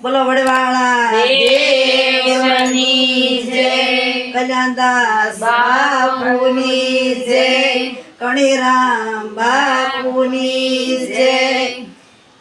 બોલો વડવાળા દેવની જય, કલ્યાણદાસ બાપુની જય, કણીરામ બાપુની જય।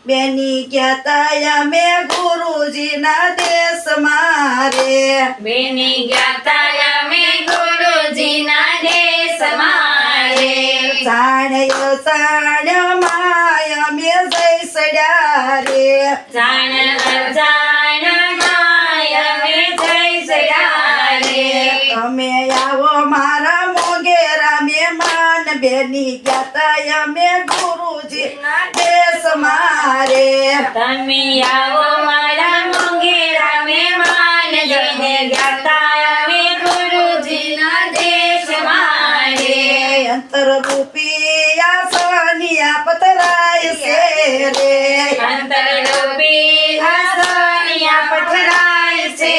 બેની કહેતા અમે ગુરુજીના દેશ મારે, બેની ગાતા અમે ગુરુજીના દેશ મારે, જાણ્યો જાણ્યો માય અમે જય સડ્યા રે, જાણ અજાણ માય અમે જય સડા રે, તમે આવો મારા મોગેરા મહેમાન, બેની કહેતા અમે ગુરુજીના દેશ મારે, તમે આવો મારા મોંઘેરા મહેમાન, જઈને ગાતા અમે ગુરુજીના દેશ મારે, અંતર રૂપિયા સોનિયા પથરાય છે રે, અંતરરૂપી હસનિયા પથરાય છે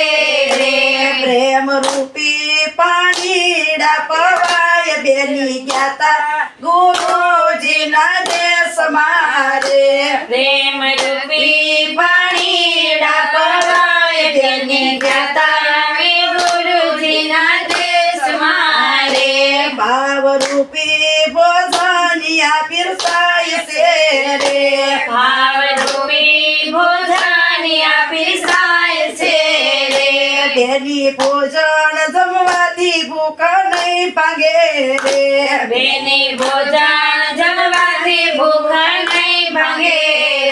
રે, પ્રેમ રૂપી પાણીડા પવાય, બેની કહેતા ગુરુજીના દેશ મારે, પ્રેમ રૂપી પાણીડા પવાય, તેની ગાતા અમે ગુરુજીના દેશ મારે, ભાવ રૂપી ભોજનિયા પીરસાય છે રે, ભાવરૂપી ભોજનિયા પીરસાય છે રે, બેની ભોજન જમવાથી ભૂખ નહીં ભાગે રે, બેની ભોજન જમવાથી ભૂખ નહીં ભાંગે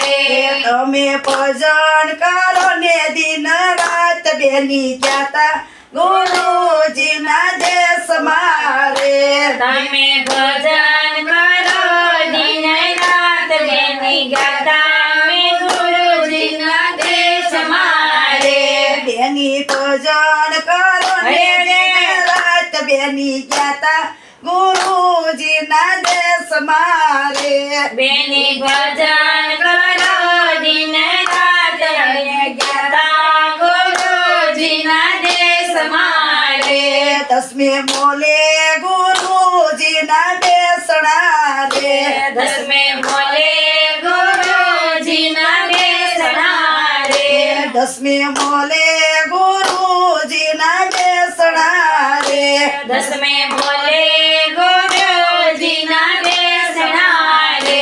રે, તમે ભજન કરો ને દિન રાત, બેની કહેતા ગુરુજીના દેશ મારે, તમે ભજન કરો દિન રાત, બેની ગાતા અમે ગુરુજીના દેશ મારે, બેની ભજન કરો ને દિન રાત, બેની કહેતા ગુરુજીના દેશ મારે, બેની ભજન કરો દિન રાત, અમે ગાતા ગુરુજીના દેશ મારે, દસમે મોલે ગુરુજીના બેસણા રે, દસમે મોલે ગુરુજીના બેસણા રે, દસમે મોલે ગુરુજીના બેસણા રે, દસમે મોલે ગુરુજીના બેસણા રે,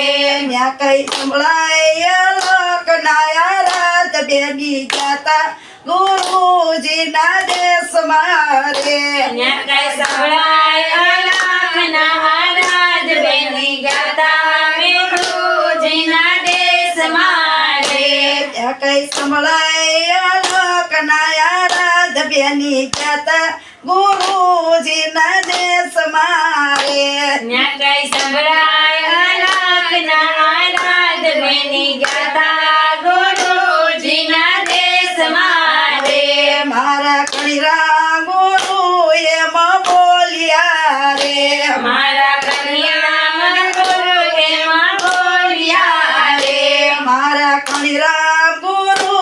ન્યા કઈ સંભળાય લોકનાયા રાત, બેની કહેતા ગુરુજીના દેશ મારે, ન્યા કઈ સંભળાય અલાખના આરાધ, બેની ગાતા અમે ગુરુજીના દેશ મારે, ન્યા કઈ સંભળાય લોકનાયા રાત, બેની કહેતા ગુરુજીના દેશ મારે, ન્યા કઈ સંભળાય અલાખના આરાધ, બેની ગાતા ગુરુજીના દેશ મારે, મારા કણીરા ગુરુ એમ બોલ્યા રે, મારા કન્યા ગુરુ એમાં બોલ્યા રે, મારા કણીરા ગુરુ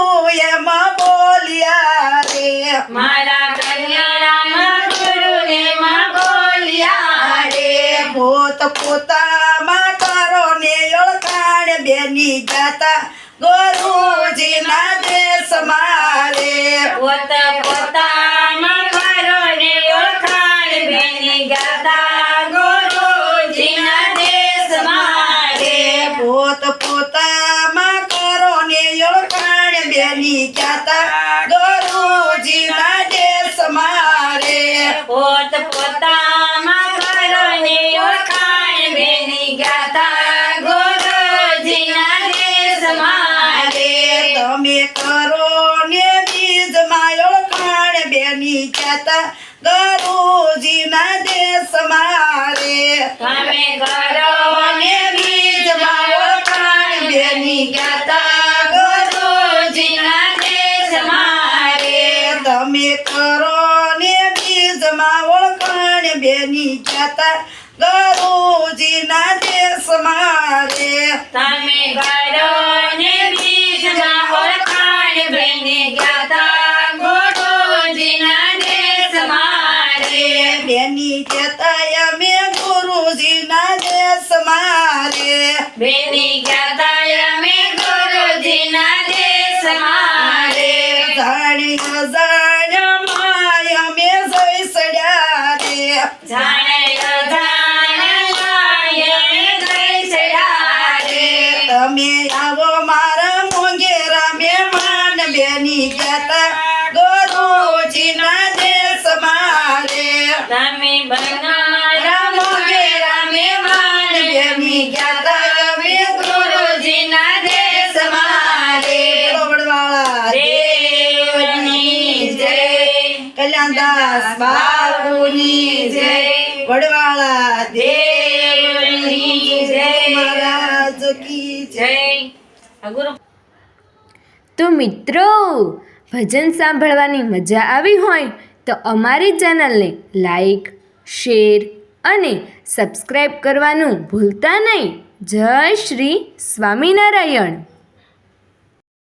એમ બોલ્યા રે, મારા કન્યા ગુરુ એમાં બોલ્યા રે, પોત પોતામાં કરો ને ઓળખાણ, બેની ગાતા ગુરુજીના દેશ મારે, પોત પોતામાં કરો ને ઓળખાણ, બેની ગાતા ગુરુજીના દેશ મારે, પોત પોતામાં કરો ને ઓળખાણ, બેની કહેતા ગુરુજીના દેશ મારે, પોત પોતામાં કરો ને ઓળખાણ, બેની ગાતા ગુરુજીના દેશ મારે, તમે કરો ને બીજમાં ઓળખાણ, બેની કહેતા ગુરુજીના દેશ મારે, તમે કરો ને બીજમાં ઓળખાણ, બેની ગાતા ગુરુજીના દેશ મારે, તમે કરો ને બીજમાં ઓળખાણ, બેની કહેતા ગુરુજીના દેશ મારે, તમે કરો ને બીજમાં ઓળખાણ, બેની ગાતા ગુરુજીના દેશ મારે, બેની કહેતા અમે ગુરુજીના દેશ મારે, બેની ગાતા અમે ગુરુજીના દેશ મારે, જાણી અજાણ્યામાં અમે જઈ સડ્યા રે જાણે અજાણ્યામાં અમે જઈ ચડ્યા રે. તમે આવો મારા મોંઘેરા મહેમાન બેની ગયા ગુરુજીના દેશમાં રે તમે બનારા મોંઘેરા મહેમાન બેની ગયા અમે ગુરુજીના દેશમાં રે. વડવાળા દેવની જય, કલ્યાણદાસ બાપુની જય વડવાળા દેવની જય, મહારાજ કી જય. જય. ગુરુ તો મિત્રો, ભજન સાંભળવાની મજા આવી હોય તો અમારી ચેનલને લાઈક, શેર અને સબસ્ક્રાઈબ કરવાનું ભૂલતા નહીં. જય શ્રી સ્વામિનારાયણ.